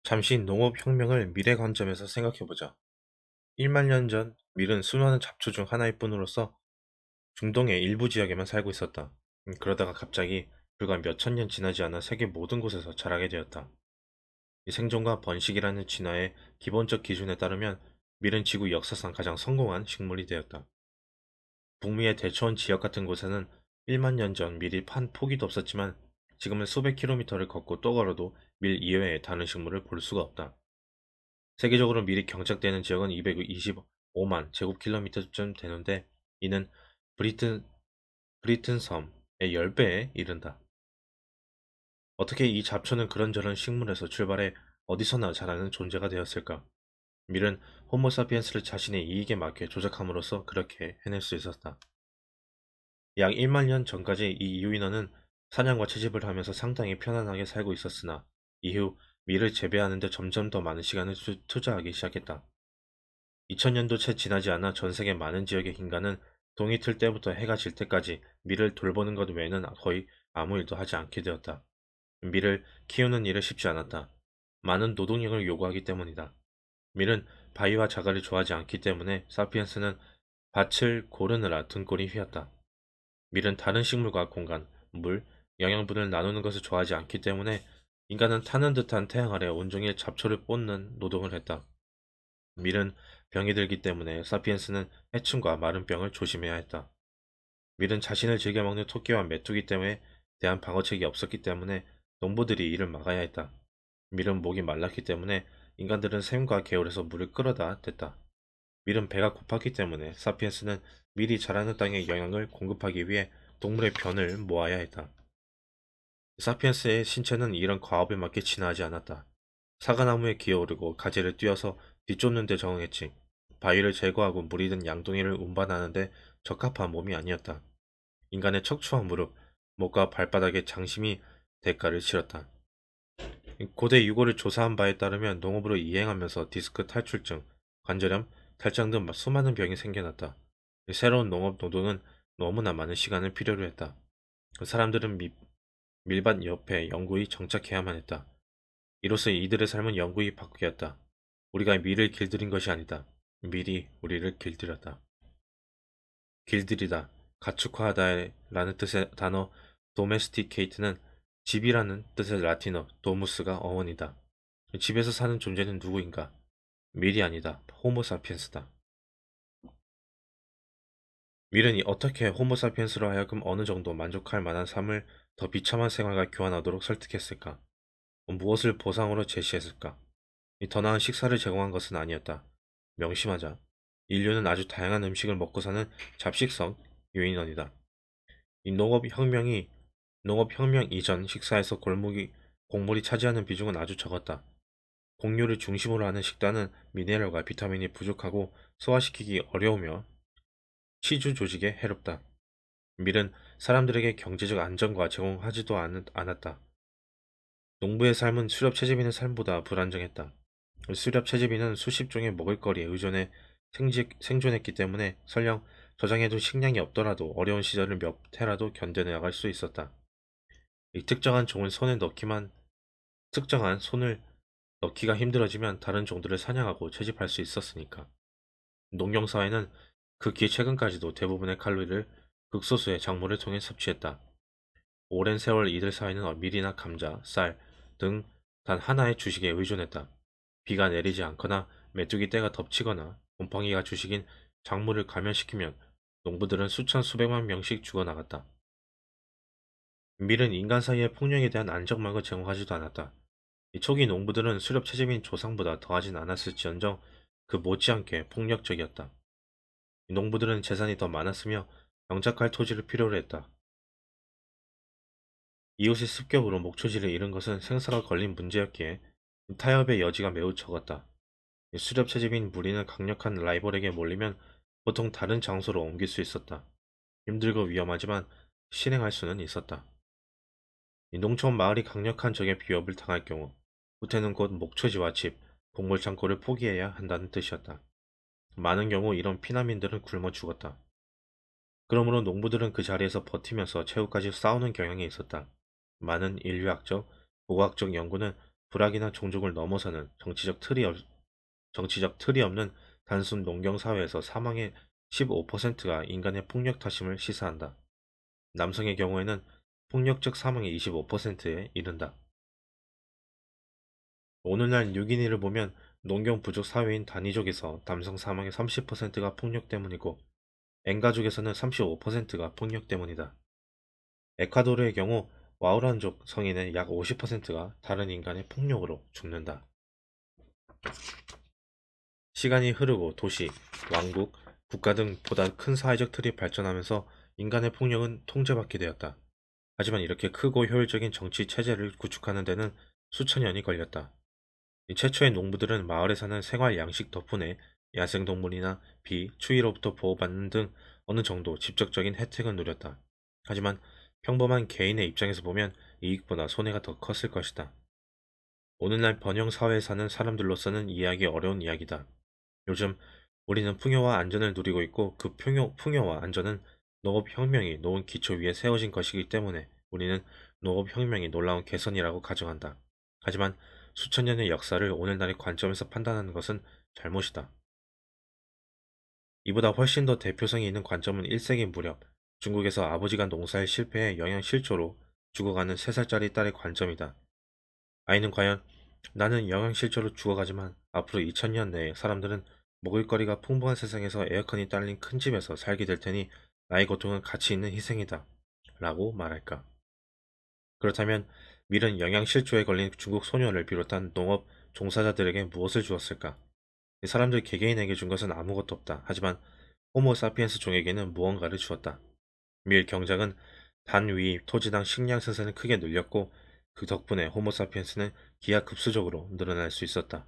잠시 농업혁명을 미래 관점에서 생각해보자. 1만 년 전, 밀은 수많은 잡초 중 하나일 뿐으로서 중동의 일부 지역에만 살고 있었다. 그러다가 갑자기 불과 몇천 년 지나지 않아 세계 모든 곳에서 자라게 되었다. 이 생존과 번식이라는 진화의 기본적 기준에 따르면 밀은 지구 역사상 가장 성공한 식물이 되었다. 북미의 대초원 지역 같은 곳에는 1만 년 전 밀이 판 포기도 없었지만 지금은 수백 킬로미터를 걷고 또 걸어도 밀 이외의 다른 식물을 볼 수가 없다. 세계적으로 밀이 경작되는 지역은 225만 제곱킬로미터쯤 되는데 이는 브리튼, 브리튼 섬의 10배에 이른다. 어떻게 이 잡초는 그런저런 식물에서 출발해 어디서나 자라는 존재가 되었을까? 밀은 호모사피엔스를 자신의 이익에 맞게 조작함으로써 그렇게 해낼 수 있었다. 약 1만 년 전까지 이 이유인어는 사냥과 채집을 하면서 상당히 편안하게 살고 있었으나 이후 밀을 재배하는 데 점점 더 많은 시간을 투자하기 시작했다. 2000년도 채 지나지 않아 전 세계 많은 지역의 인간은 동이 틀 때부터 해가 질 때까지 밀을 돌보는 것 외에는 거의 아무 일도 하지 않게 되었다. 밀을 키우는 일은 쉽지 않았다. 많은 노동력을 요구하기 때문이다. 밀은 바위와 자갈을 좋아하지 않기 때문에 사피엔스는 밭을 고르느라 등골이 휘었다. 밀은 다른 식물과 공간, 물, 영양분을 나누는 것을 좋아하지 않기 때문에 인간은 타는 듯한 태양 아래 온종일 잡초를 뽑는 노동을 했다. 밀은 병이 들기 때문에 사피엔스는 해충과 마른 병을 조심해야 했다. 밀은 자신을 즐겨 먹는 토끼와 메뚜기 때문에 대한 방어책이 없었기 때문에 농부들이 이를 막아야 했다. 밀은 목이 말랐기 때문에 인간들은 샘과 개울에서 물을 끌어다 댔다. 밀은 배가 고팠기 때문에 사피엔스는 밀이 자라는 땅에 영양을 공급하기 위해 동물의 변을 모아야 했다. 사피엔스의 신체는 이런 과업에 맞게 진화하지 않았다. 사과나무에 기어오르고 가지를 띄어서 뒤쫓는 데 적응했지. 바위를 제거하고 물이 든 양동이를 운반하는데 적합한 몸이 아니었다. 인간의 척추와 무릎, 목과 발바닥의 장심이 대가를 치렀다. 고대 유골을 조사한 바에 따르면 농업으로 이행하면서 디스크 탈출증, 관절염, 탈장 등 수많은 병이 생겨났다. 새로운 농업 노동은 너무나 많은 시간을 필요로 했다. 사람들은 밀밭 옆에 영구히 정착해야만 했다. 이로써 이들의 삶은 영구히 바뀌었다. 우리가 밀을 길들인 것이 아니다. 밀이 우리를 길들였다. 길들이다, 가축화하다라는 뜻의 단어 domesticate는 집이라는 뜻의 라틴어 domus가 어원이다. 집에서 사는 존재는 누구인가? 밀이 아니다. 호모사피엔스다. 밀은 어떻게 호모사피엔스로 하여금 어느 정도 만족할 만한 삶을 더 비참한 생활과 교환하도록 설득했을까? 무엇을 보상으로 제시했을까? 더 나은 식사를 제공한 것은 아니었다. 명심하자. 인류는 아주 다양한 음식을 먹고 사는 잡식성 유인원이다. 이 농업혁명 이전 식사에서 곡물이 차지하는 비중은 아주 적었다. 곡류를 중심으로 하는 식단은 미네랄과 비타민이 부족하고 소화시키기 어려우며 치주 조직에 해롭다. 밀은 사람들에게 경제적 안정과 제공하지도 않았다. 농부의 삶은 수렵 채집인의 삶보다 불안정했다. 수렵 채집인은 수십 종의 먹을거리에 의존해 생존했기 때문에 설령 저장해둔 식량이 없더라도 어려운 시절을 몇 해라도 견뎌내갈 수 있었다. 이 특정한 손을 넣기가 힘들어지면 다른 종들을 사냥하고 채집할 수 있었으니까. 농경사회는 극히 최근까지도 대부분의 칼로리를 극소수의 작물을 통해 섭취했다. 오랜 세월 이들 사회는 밀이나 감자, 쌀 등 단 하나의 주식에 의존했다. 비가 내리지 않거나 메뚜기 떼가 덮치거나 곰팡이가 주식인 작물을 감염시키면 농부들은 수백만 명씩 죽어나갔다. 밀은 인간 사이의 폭력에 대한 안정망을 제공하지도 않았다. 이 초기 농부들은 수렵 채집인 조상보다 더하진 않았을지언정 그 못지않게 폭력적이었다. 이 농부들은 재산이 더 많았으며 영작할 토지를 필요로 했다. 이웃의 습격으로 목초지를 잃은 것은 생사가 걸린 문제였기에 타협의 여지가 매우 적었다. 수렵 채집인 무리는 강력한 라이벌에게 몰리면 보통 다른 장소로 옮길 수 있었다. 힘들고 위험하지만 실행할 수는 있었다. 이 농촌 마을이 강력한 적의 위협을 당할 경우 후퇴는 곧 목초지와 집, 곡물 창고를 포기해야 한다는 뜻이었다. 많은 경우 이런 피난민들은 굶어 죽었다. 그러므로 농부들은 그 자리에서 버티면서 최후까지 싸우는 경향이 있었다. 많은 인류학적, 고고학적 연구는 불악이나 종족을 넘어서는 정치적 틀이 없는 단순 농경 사회에서 사망의 15%가 인간의 폭력 탓임을 시사한다. 남성의 경우에는 폭력적 사망의 25%에 이른다. 오늘날 유기인을 보면 농경 부족 사회인 다니족에서 남성 사망의 30%가 폭력 때문이고 엔가족에서는 35%가 폭력 때문이다. 에콰도르의 경우 와우란족 성인의 약 50%가 다른 인간의 폭력으로 죽는다. 시간이 흐르고 도시, 왕국, 국가 등 보다 큰 사회적 틀이 발전하면서 인간의 폭력은 통제받게 되었다. 하지만 이렇게 크고 효율적인 정치 체제를 구축하는 데는 수천 년이 걸렸다. 이 최초의 농부들은 마을에 사는 생활 양식 덕분에 야생동물이나 비, 추위로부터 보호받는 등 어느 정도 직접적인 혜택을 누렸다. 하지만 평범한 개인의 입장에서 보면 이익보다 손해가 더 컸을 것이다. 오늘날 번영 사회에 사는 사람들로서는 이해하기 어려운 이야기다. 요즘 우리는 풍요와 안전을 누리고 있고 그 풍요와 안전은 농업혁명이 놓은 기초 위에 세워진 것이기 때문에 우리는 농업혁명이 놀라운 개선이라고 가정한다. 하지만 수천 년의 역사를 오늘날의 관점에서 판단하는 것은 잘못이다. 이보다 훨씬 더 대표성이 있는 관점은 1세기 무렵 중국에서 아버지가 농사에 실패해 영양실조로 죽어가는 3살짜리 딸의 관점이다. 아이는 과연 나는 영양실조로 죽어가지만 앞으로 2000년 내에 사람들은 먹을거리가 풍부한 세상에서 에어컨이 딸린 큰 집에서 살게 될 테니 나의 고통은 가치 있는 희생이다. 라고 말할까? 그렇다면 밀은 영양실조에 걸린 중국 소녀를 비롯한 농업 종사자들에게 무엇을 주었을까? 이 사람들 개개인에게 준 것은 아무것도 없다. 하지만 호모 사피엔스 종에게는 무언가를 주었다. 밀 경작은 단위 토지당 식량 생산을 크게 늘렸고 그 덕분에 호모 사피엔스는 기하급수적으로 늘어날 수 있었다.